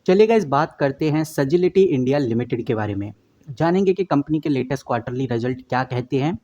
चलिए गाइस बात करते हैं सजिलिटी इंडिया लिमिटेड के बारे में। जानेंगे कि कंपनी के लेटेस्ट क्वार्टरली रिजल्ट क्या कहते हैं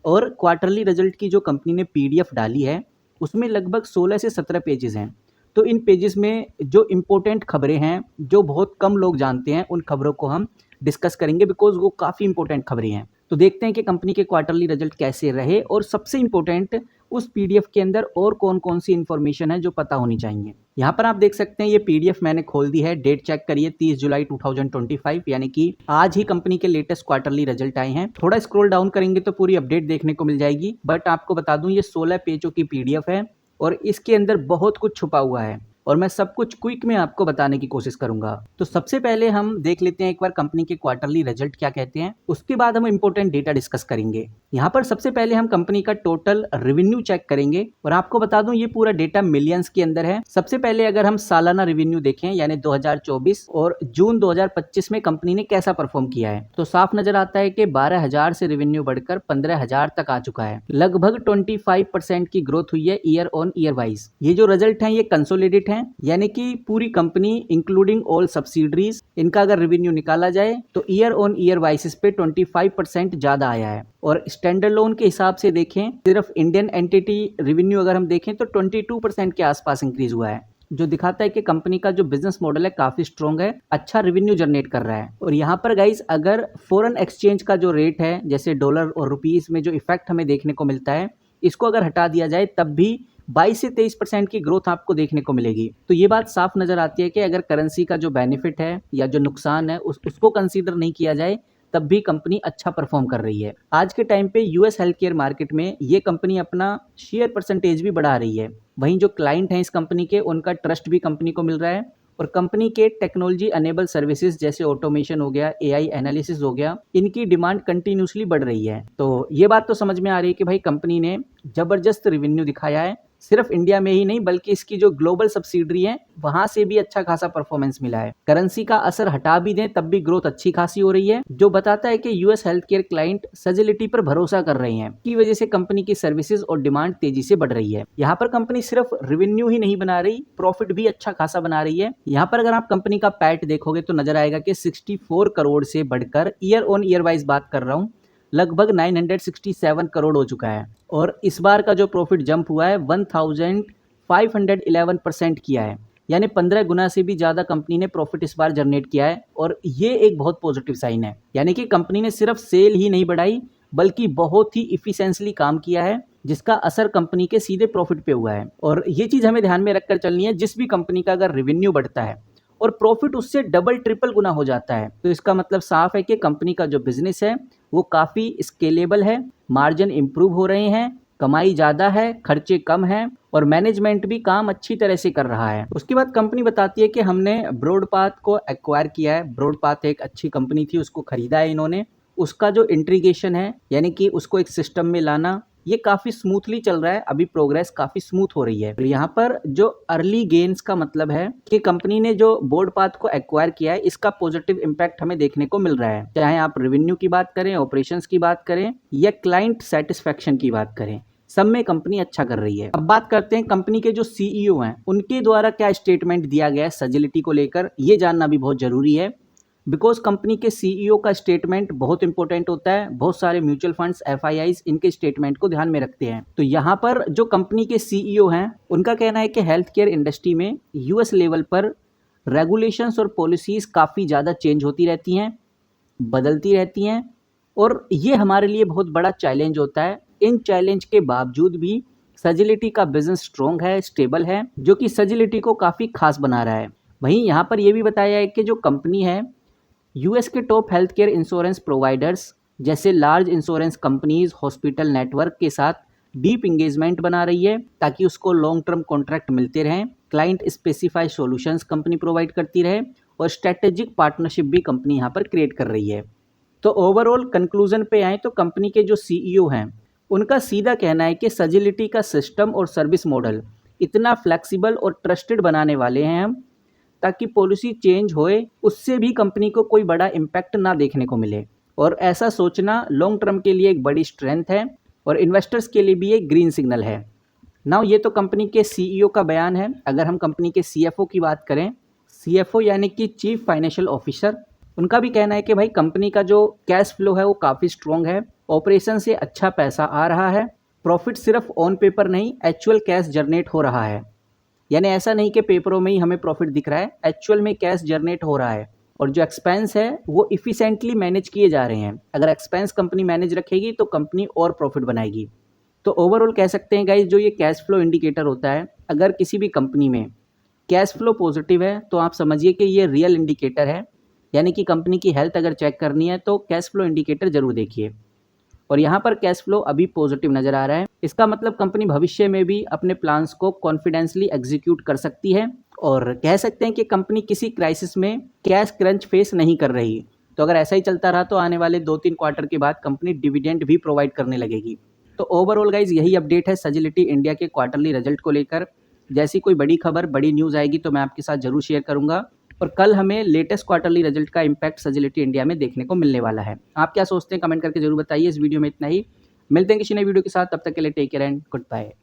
और क्वार्टरली रिजल्ट की जो कंपनी ने पीडीएफ डाली है उसमें लगभग 16 से 17 पेजेस हैं। तो इन पेजेस में जो इम्पोर्टेंट खबरें हैं जो बहुत कम लोग जानते हैं उन खबरों को हम डिस्कस करेंगे बिकॉज वो काफ़ी इंपॉर्टेंट खबरें हैं। तो देखते हैं कि कंपनी के क्वार्टरली रिजल्ट कैसे रहे और सबसे इम्पोर्टेंट उस पीडीएफ के अंदर और कौन कौन सी इन्फॉर्मेशन है जो पता होनी चाहिए। यहाँ पर आप देख सकते हैं ये पीडीएफ मैंने खोल दी है। डेट चेक करिए 30 जुलाई 2025 यानी कि आज ही कंपनी के लेटेस्ट क्वार्टरली रिजल्ट आए हैं। थोड़ा स्क्रॉल डाउन करेंगे तो पूरी अपडेट देखने को मिल जाएगी, बट आपको बता दूं ये 16 पेजों की पीडीएफ है और इसके अंदर बहुत कुछ छुपा हुआ है और मैं सब कुछ क्विक में आपको बताने की कोशिश करूंगा। तो सबसे पहले हम देख लेते हैं एक बार कंपनी के क्वार्टरली रिजल्ट क्या कहते हैं, उसके बाद हम इंपॉर्टेंट डेटा डिस्कस करेंगे। यहाँ पर सबसे पहले हम कंपनी का टोटल रेवेन्यू चेक करेंगे और आपको बता दूं ये पूरा डेटा मिलियंस के अंदर है। सबसे पहले अगर हम सालाना रेवेन्यू देखें यानी 2024 और जून 2025 में कंपनी ने कैसा परफॉर्म किया है तो साफ नजर आता है कि 12,000 से रेवेन्यू बढ़कर 15,000 तक आ चुका है। लगभग 25% की ग्रोथ हुई है ईयर ऑन ईयर वाइज। ये जो रिजल्ट है ये कंसोलिडेट है यानी कि पूरी कंपनी इंक्लूडिंग ऑल सब्सिडरीज इनका अगर रेवेन्यू निकाला जाए तो ईयर ऑन ईयर बेसिस पे 25% ज्यादा आया है। और स्टैंडर्ड लोन के हिसाब से देखें सिर्फ इंडियन एंटिटी रेवेन्यू अगर हम देखें तो 22% के आसपास इंक्रीज हुआ है, जो दिखाता है कि कंपनी का जो बिजनेस मॉडल है काफी स्ट्रॉन्ग है, अच्छा रेवेन्यू जनरेट कर रहा है। और यहाँ पर गाइज अगर फॉरेन एक्सचेंज का जो रेट है जैसे डॉलर और रुपीस में जो इफेक्ट हमें देखने को मिलता है इसको अगर हटा दिया जाए तब भी 22 से 23% की ग्रोथ आपको देखने को मिलेगी। तो ये बात साफ नजर आती है कि अगर करेंसी का जो बेनिफिट है या जो नुकसान है उसको कंसीडर नहीं किया जाए तब भी कंपनी अच्छा परफॉर्म कर रही है। आज के टाइम पे यूएस हेल्थ केयर मार्केट में ये कंपनी अपना शेयर परसेंटेज भी बढ़ा रही है। वहीं जो क्लाइंट हैं इस कंपनी के उनका ट्रस्ट भी कंपनी को मिल रहा है और कंपनी के टेक्नोलॉजी अनेबल सर्विसेज जैसे ऑटोमेशन हो गया, एआई एनालिसिस हो गया, इनकी डिमांड कंटिन्यूसली बढ़ रही है। तो ये बात तो समझ में आ रही है कि भाई कंपनी ने जबरदस्त रेवेन्यू दिखाया है। सिर्फ इंडिया में ही नहीं बल्कि इसकी जो ग्लोबल सब्सिडरी है वहां से भी अच्छा खासा परफॉर्मेंस मिला है। करेंसी का असर हटा भी दें तब भी ग्रोथ अच्छी खासी हो रही है, जो बताता है कि यूएस हेल्थ केयर क्लाइंट सजिलिटी पर भरोसा कर रहे हैं की वजह से कंपनी की सर्विसेज और डिमांड तेजी से बढ़ रही है। यहाँ पर कंपनी सिर्फ रेवेन्यू ही नहीं बना रही, प्रॉफिट भी अच्छा खासा बना रही है। यहाँ पर अगर आप कंपनी का पैट देखोगे तो नजर आएगा कि 64 करोड़ से बढ़कर ईयर ऑन ईयर वाइज बात कर रहा हूँ लगभग 967 करोड़ हो चुका है। और इस बार का जो प्रॉफिट जंप हुआ है 1511% किया है, यानी 15 गुना से भी ज़्यादा कंपनी ने प्रॉफिट इस बार जनरेट किया है। और ये एक बहुत पॉजिटिव साइन है, यानी कि कंपनी ने सिर्फ सेल ही नहीं बढ़ाई बल्कि बहुत ही इफिशिएंटली काम किया है जिसका असर कंपनी के सीधे प्रॉफिट पे हुआ है। और ये चीज़ हमें ध्यान में रखकर चलनी है, जिस भी कंपनी का अगर रेवेन्यू बढ़ता है और प्रॉफिट उससे डबल ट्रिपल गुना हो जाता है तो इसका मतलब साफ है कि कंपनी का जो बिजनेस है वो काफ़ी स्केलेबल है, मार्जिन इंप्रूव हो रहे हैं, कमाई ज़्यादा है, खर्चे कम हैं और मैनेजमेंट भी काम अच्छी तरह से कर रहा है। उसके बाद कंपनी बताती है कि हमने ब्रॉडपाथ को एक्वायर किया है। ब्रॉडपाथ एक अच्छी कंपनी थी, उसको खरीदा है इन्होंने। उसका जो इंटीग्रेशन है यानी कि उसको एक सिस्टम में लाना ये काफ़ी स्मूथली चल रहा है, अभी प्रोग्रेस काफ़ी स्मूथ हो रही है। तो यहाँ पर जो अर्ली गेन्स का मतलब है कि कंपनी ने जो बोर्ड पाथ को एक्वायर किया है इसका पॉजिटिव इम्पैक्ट हमें देखने को मिल रहा है, चाहे आप रेवेन्यू की बात करें, ऑपरेशंस की बात करें या क्लाइंट सेटिस्फेक्शन की बात करें, सब में कंपनी अच्छा कर रही है। अब बात करते हैं कंपनी के जो सीईओ हैं उनके द्वारा क्या स्टेटमेंट दिया गया है सजिलिटी को लेकर, ये जानना भी बहुत जरूरी है बिकॉज कंपनी के सीईओ का स्टेटमेंट बहुत इंपॉर्टेंट होता है। बहुत सारे म्यूचुअल फंड्स एफआईआईज इनके स्टेटमेंट को ध्यान में रखते हैं। तो यहाँ पर जो कंपनी के सीईओ हैं उनका कहना है कि हेल्थ केयर इंडस्ट्री में यूएस लेवल पर रेगुलेशंस और पॉलिसीज काफ़ी ज़्यादा चेंज होती रहती हैं, बदलती रहती हैं और ये हमारे लिए बहुत बड़ा चैलेंज होता है। इन चैलेंज के बावजूद भी सजिलिटी का बिजनेस स्ट्रॉन्ग है, स्टेबल है, जो कि सजिलिटी को काफ़ी खास बना रहा है। वहीं यहाँ पर यह भी बताया है कि जो कंपनी है यूएस के top health care insurance providers जैसे large insurance companies, hospital network के साथ डीप इंगेजमेंट बना रही है ताकि उसको लॉन्ग टर्म कॉन्ट्रैक्ट मिलते रहें, client specified solutions company provide करती रहे और स्ट्रेटेजिक पार्टनरशिप भी कंपनी यहाँ पर क्रिएट कर रही है। तो ओवरऑल कंक्लूजन पे आए तो कंपनी के जो सीईओ हैं उनका सीधा कहना है कि सजिलिटी का सिस्टम और सर्विस मॉडल इतना फ्लेक्सिबल और ट्रस्टेड बनाने वाले हैं हम ताकि पॉलिसी चेंज होए उससे भी कंपनी को कोई बड़ा इम्पैक्ट ना देखने को मिले। और ऐसा सोचना लॉन्ग टर्म के लिए एक बड़ी स्ट्रेंथ है और इन्वेस्टर्स के लिए भी एक ग्रीन सिग्नल है। नाउ ये तो कंपनी के सीईओ का बयान है। अगर हम कंपनी के सीएफओ की बात करें, CFO यानी कि चीफ फाइनेंशियल ऑफिसर, उनका भी कहना है कि भाई कंपनी का जो कैश फ्लो है वो काफ़ी स्ट्रॉन्ग है, ऑपरेशन से अच्छा पैसा आ रहा है, प्रॉफिट सिर्फ ऑन पेपर नहीं एक्चुअल कैश जनरेट हो रहा है। यानी ऐसा नहीं कि पेपरों में ही हमें प्रॉफिट दिख रहा है, एक्चुअल में कैश जनरेट हो रहा है और जो एक्सपेंस है वो इफ़िशेंटली मैनेज किए जा रहे हैं। अगर एक्सपेंस कंपनी मैनेज रखेगी तो कंपनी और प्रॉफिट बनाएगी। तो ओवरऑल कह सकते हैं गाइज, जो ये कैश फ्लो इंडिकेटर होता है, अगर किसी भी कंपनी में कैश फ्लो पॉजिटिव है तो आप समझिए कि ये रियल इंडिकेटर है, यानी कि कंपनी की हेल्थ अगर चेक करनी है तो कैश फ्लो इंडिकेटर जरूर देखिए। और यहाँ पर कैश फ्लो अभी पॉजिटिव नज़र आ रहा है, इसका मतलब कंपनी भविष्य में भी अपने प्लान्स को कॉन्फिडेंसली एग्जीक्यूट कर सकती है और कह सकते हैं कि कंपनी किसी क्राइसिस में कैश क्रंच फेस नहीं कर रही। तो अगर ऐसा ही चलता रहा तो आने वाले 2-3 क्वार्टर के बाद कंपनी डिविडेंड भी प्रोवाइड करने लगेगी। तो ओवरऑल गाइज यही अपडेट है सजिलिटी इंडिया के क्वार्टरली रिजल्ट को लेकर। जैसी कोई बड़ी खबर, बड़ी न्यूज़ आएगी तो मैं आपके साथ जरूर शेयर करूंगा। और कल हमें लेटेस्ट क्वार्टरली रिजल्ट का इम्पैक्ट सजिलिटी इंडिया में देखने को मिलने वाला है। आप क्या सोचते हैं कमेंट करके जरूर बताइए। इस वीडियो में इतना ही, मिलते हैं किसी नई वीडियो के साथ, तब तक के लिए take care and good bye.